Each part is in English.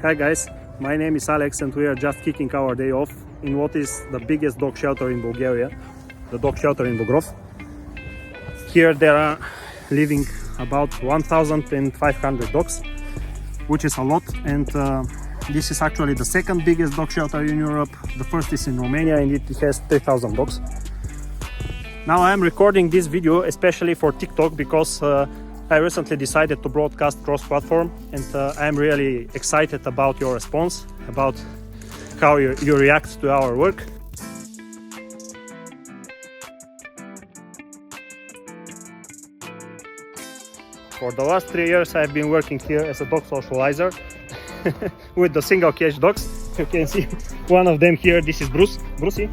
Hi guys, my name is Alex and we are just kicking our day off in what is the biggest dog shelter in Bulgaria, the dog shelter in Bogrov. Here there are living about 1,500 dogs, which is a lot, and this is actually the second biggest dog shelter in Europe. The first is in Romania and it has 3,000 dogs. Now I am recording this video especially for TikTok because I recently decided to broadcast cross-platform, and I am really excited about your response, about how you react to our work. For the last 3 years I've been working here as a dog socializer with the single cage dogs. You can see one of them here. This is Brucey.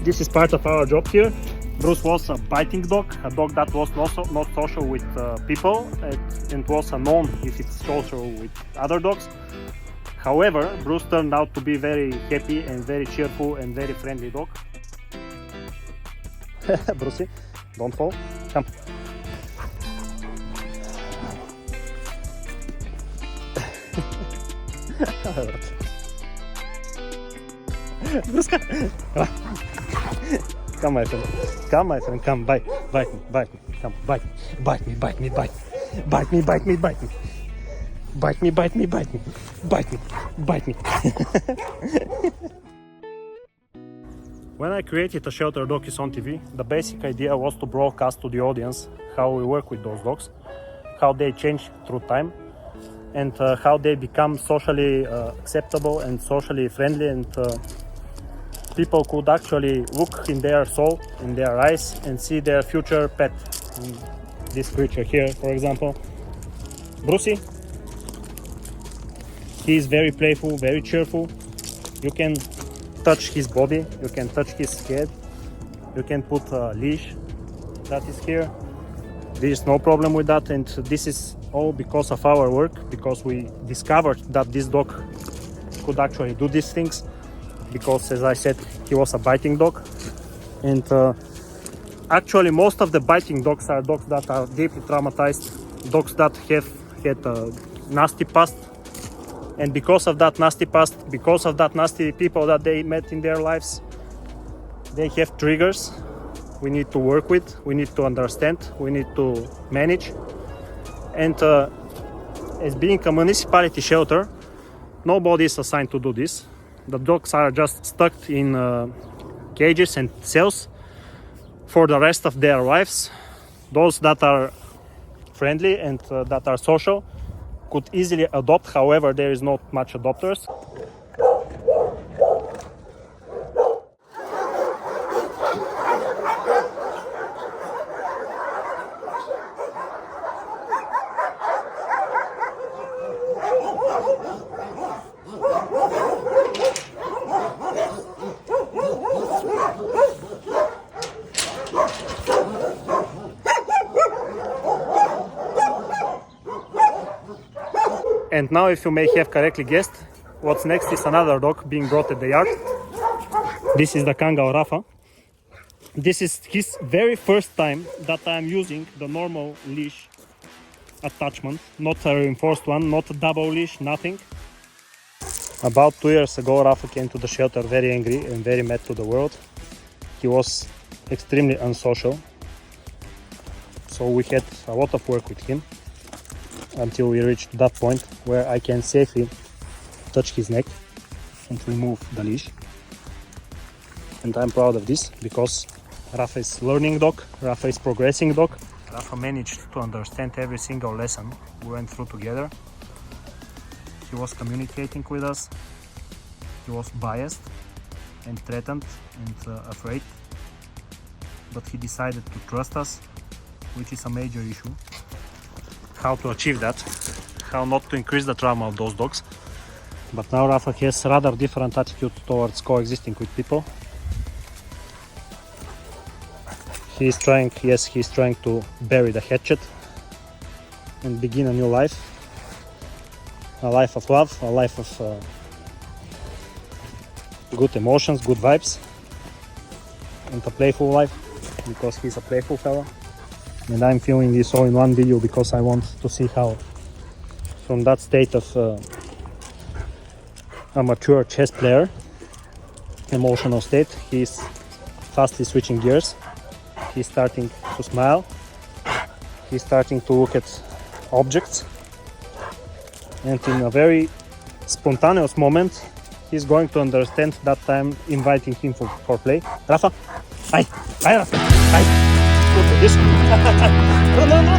This is part of our job here. Bruce was a biting dog, a dog that was not social with people and was unknown if it's social with other dogs. However, Bruce turned out to be very happy and very cheerful and very friendly dog. Brucey, don't fall. Come. Bruce, come my friend, come, bite me, come, bite me, bite me. When I created a shelter Doggies on TV, the basic idea was to broadcast to the audience how we work with those dogs, how they change through time, and how they become socially acceptable and socially friendly, and people could actually look in their soul, in their eyes, and see their future pet. This creature here, for example, Brucey. He is very playful, very cheerful. You can touch his body, you can touch his head, you can put a leash that is here. There is no problem with that, and this is all because of our work, because we discovered that this dog could actually do these things. Because, as I said, he was a biting dog, and actually most of the biting dogs are dogs that are deeply traumatized, dogs that have had a nasty past, and because of that nasty past, because of that nasty people that they met in their lives, they have triggers we need to work with, we need to understand, we need to manage. And as being a municipality shelter, nobody is assigned to do this. The dogs are just stuck in cages and cells for the rest of their lives. Those that are friendly and that are social could easily adopt, however there is not much adopters. And now, if you may have correctly guessed, what's next is another dog being brought at the yard. This is the Kangal Rafa. This is his very first time that I'm using the normal leash attachment, not a reinforced one, not a double leash, nothing. About 2 years ago, Rafa came to the shelter very angry and very mad to the world. He was extremely unsocial, so we had a lot of work with him until we reached that point where I can safely touch his neck and remove the leash. And I'm proud of this because Rafa is learning dog, Rafa is progressing dog. Rafa managed to understand every single lesson we went through together. He was communicating with us, he was biased and threatened and afraid, but he decided to trust us, which is a major issue. How to achieve that, how not to increase the trauma of those dogs. But now Rafa has rather different attitude towards coexisting with people. He's trying to bury the hatchet and begin a new life. A life of love, a life of good emotions, good vibes, and a playful life, because he's a playful fella. And I'm filming this all in one video because I want to see how, from that state of a mature chess player, emotional state. He's fastly switching gears. He's starting to smile. He's starting to look at objects. And in a very spontaneous moment, he's going to understand that I'm inviting him for play. Rafa, hi, Rafa, hi. Look at this. No, no, no.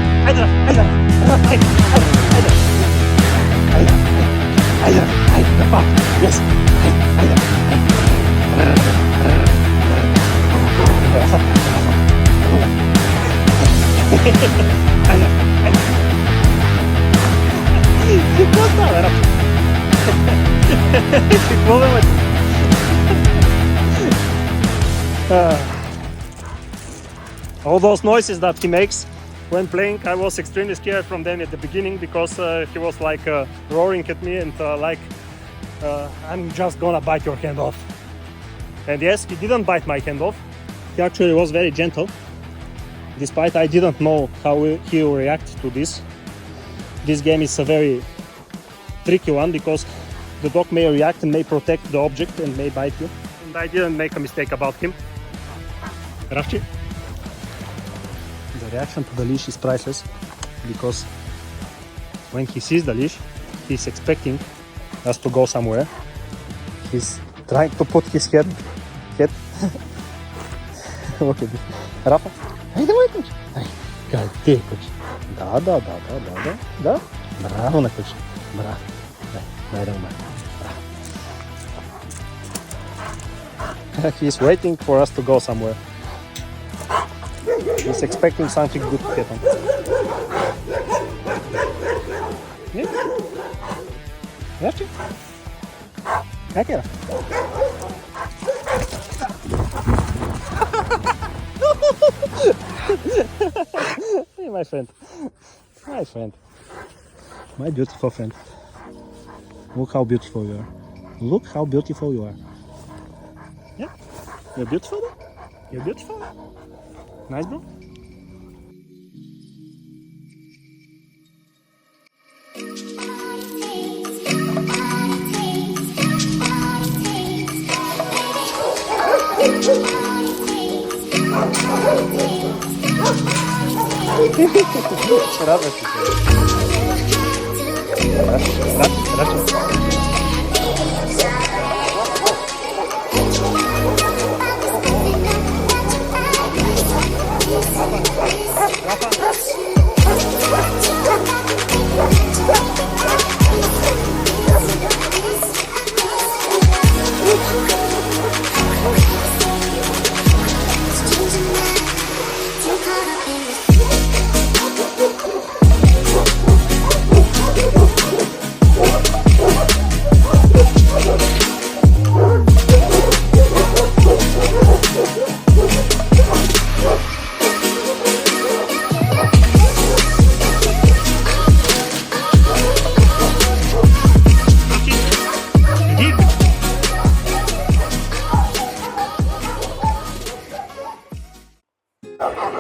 Rafa, yes. All those noises that he makes when playing, I was extremely scared from them at the beginning because he was like roaring at me and I'm just gonna bite your hand off. And yes, he didn't bite my hand off. He actually was very gentle, despite I didn't know how he will react to this. This game is a very tricky one because the dog may react and may protect the object and may bite you. And I didn't make a mistake about him. Rafchi? The reaction to the leash is priceless because when he sees the leash, he's expecting us to go somewhere. He's trying to put his head. Look at this. Rafa, ай давай, коч. Ай, ты, коч. Да. Браво на коч. Браво. Дай. He's waiting for us to go somewhere. He's expecting something good to happen. Yeah. Lefty? Back here. Hey, my friend. My beautiful friend. Look how beautiful you are. Yeah? You're beautiful? You're beautiful? Nice, bro?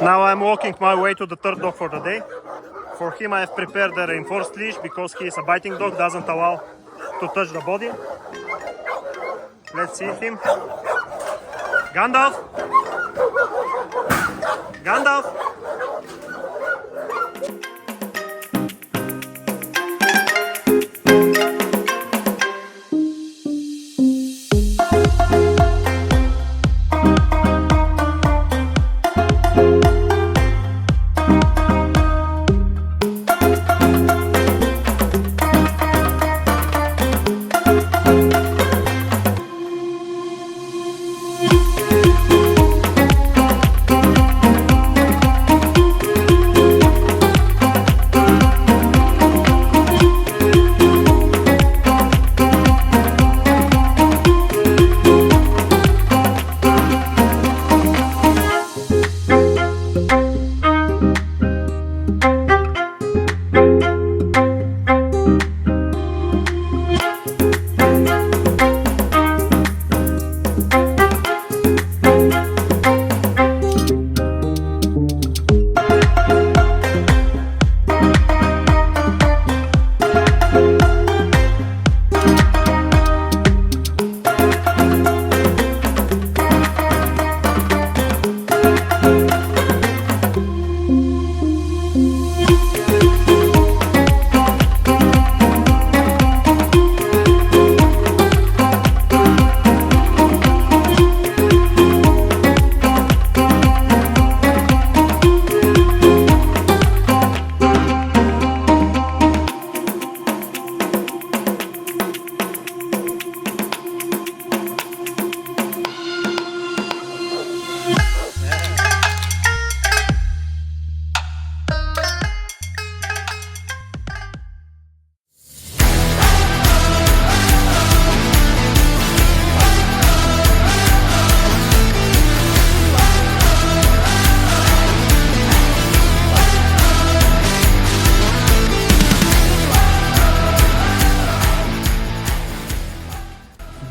Now I'm walking my way to the third dog for the day. For him I have prepared a reinforced leash because he is a biting dog, doesn't allow to touch the body. Let's see him. Gandalf!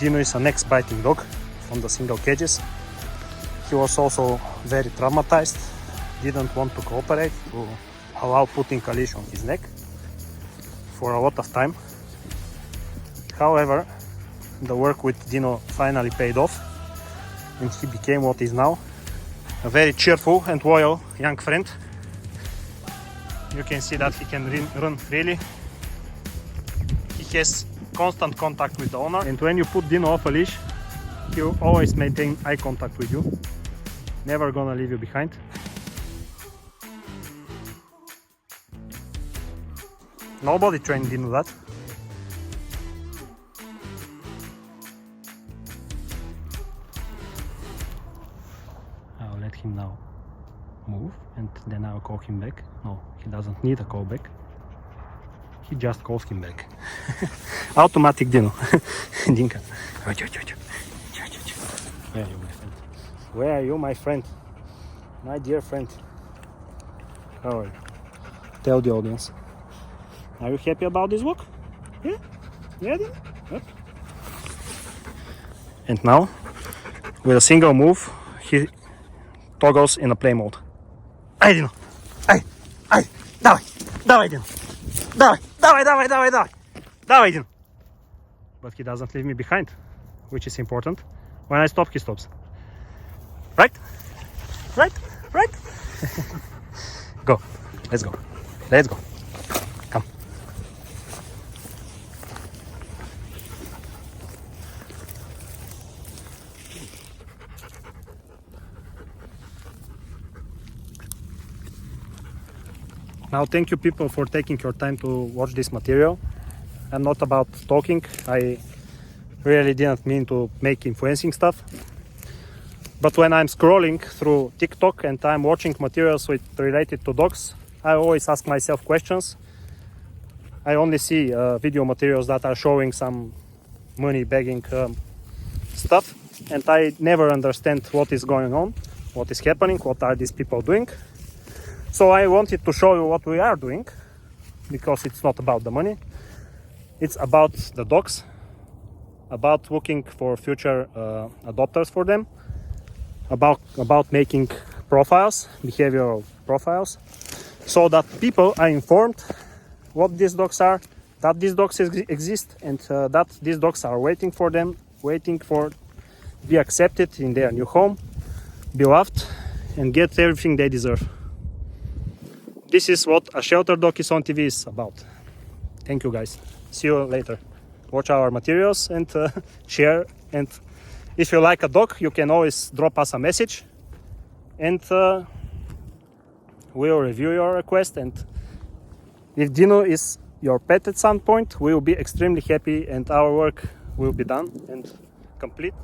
Dino is an ex-biting dog from the single cages. He was also very traumatized, didn't want to cooperate to allow putting a leash on his neck for a lot of time. However, the work with Dino finally paid off and he became what is now, a very cheerful and loyal young friend. You can see that he can run freely. He has constant contact with the owner, and when you put Dino off a leash, he'll always maintain eye contact with you, never gonna leave you behind. Nobody trained Dino that. I'll let him now move and then I'll call him back. No, he doesn't need a call back. He just calls him back. Automatic Dino. Dinka. Where are you, my friend? Where are you, my friend? My dear friend. How are you? Tell the audience. Are you happy about this walk? Yeah? Yeah, Dino? Yep. And now, with a single move, he toggles in a play mode. Ay, Dino! Ay! Ay! Dawaj! Dawaj, Dino! Dawaj! Dawaj, dawaj, dawaj, dawaj! Dawaj, Dino! But he doesn't leave me behind, which is important. When I stop, he stops. Right? Right? Right? Go. Let's go. Let's go. Come. Now, thank you people for taking your time to watch this material. I'm not about talking. I really didn't mean to make influencing stuff. But when I'm scrolling through TikTok and I'm watching materials related to dogs, I always ask myself questions. I only see video materials that are showing some money begging stuff, and I never understand what is going on, what is happening, what are these people doing. So I wanted to show you what we are doing, because it's not about the money. It's about the dogs, about looking for future adopters for them, about making profiles, behavioral profiles, so that people are informed what these dogs are, that these dogs exist, and that these dogs are waiting for them, waiting for be accepted in their new home, be loved, and get everything they deserve. This is what A Shelter Dog is on TV is about. Thank you guys. See you later. Watch our materials and share. And if you like a dog, you can always drop us a message and we'll review your request. And if Dino is your pet at some point, we will be extremely happy and our work will be done and complete.